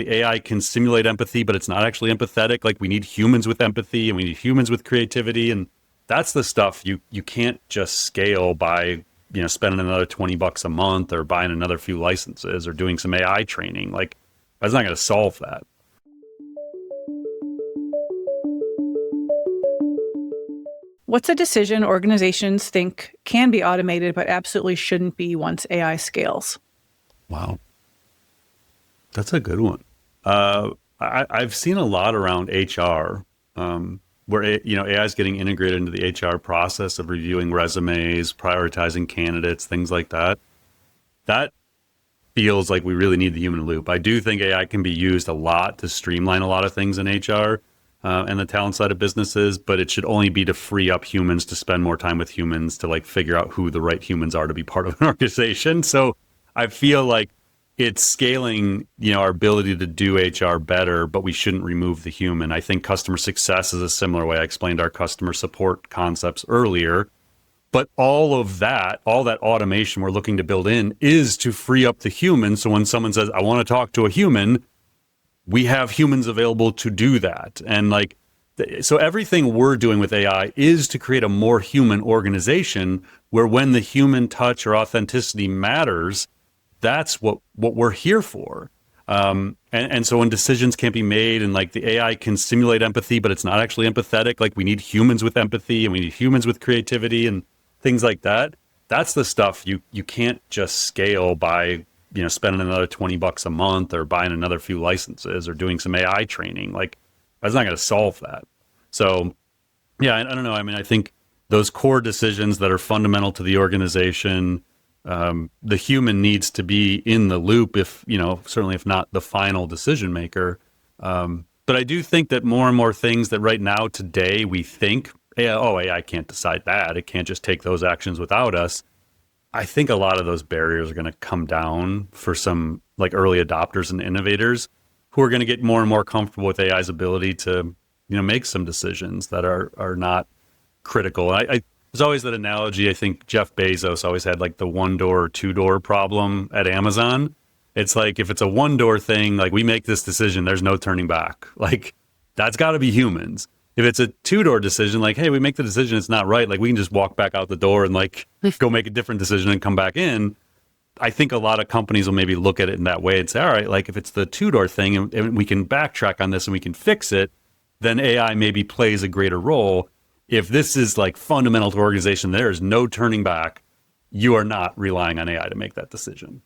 the AI can simulate empathy, but it's not actually empathetic. Like we need humans with empathy and we need humans with creativity. And that's the stuff you can't just scale by, spending another $20 a month or buying another few licenses or doing some AI training. Like that's not going to solve that. What's a decision organizations think can be automated but absolutely shouldn't be once AI scales? Wow. That's a good one. I've seen a lot around HR, where AI is getting integrated into the HR process of reviewing resumes, prioritizing candidates, things like that. That feels like we really need the human loop. I do think AI can be used a lot to streamline a lot of things in HR and the talent side of businesses, but it should only be to free up humans to spend more time with humans to like figure out who the right humans are to be part of an organization. So I feel like it's scaling, our ability to do HR better, but we shouldn't remove the human. I think customer success is a similar way. I explained our customer support concepts earlier. But all that automation we're looking to build in is to free up the human. So when someone says, I want to talk to a human, we have humans available to do that. And so everything we're doing with AI is to create a more human organization where when the human touch or authenticity matters, that's what we're here for. And so when decisions can't be made and like the AI can simulate empathy, but it's not actually empathetic, like we need humans with empathy and we need humans with creativity and things like that. That's the stuff you can't just scale by, spending another $20 a month or buying another few licenses or doing some AI training. Like that's not going to solve that. So yeah, I don't know. I mean, I think those core decisions that are fundamental to the organization, the human needs to be in the loop if, certainly if not the final decision maker. But I do think that more and more things that right now today we think, AI can't decide that. It can't just take those actions without us. I think a lot of those barriers are going to come down for some like early adopters and innovators who are going to get more and more comfortable with AI's ability to, make some decisions that are not critical. There's always that analogy. I think Jeff Bezos always had like the 1-door or 2-door problem at Amazon. It's like, if it's a 1-door thing, like we make this decision, there's no turning back. Like that's got to be humans. If it's a 2-door decision, like, hey, we make the decision, it's not right. Like we can just walk back out the door and like go make a different decision and come back in. I think a lot of companies will maybe look at it in that way and say, all right, like if it's the 2-door thing and we can backtrack on this and we can fix it, then AI maybe plays a greater role. If this is like fundamental to organization, there is no turning back. You are not relying on AI to make that decision.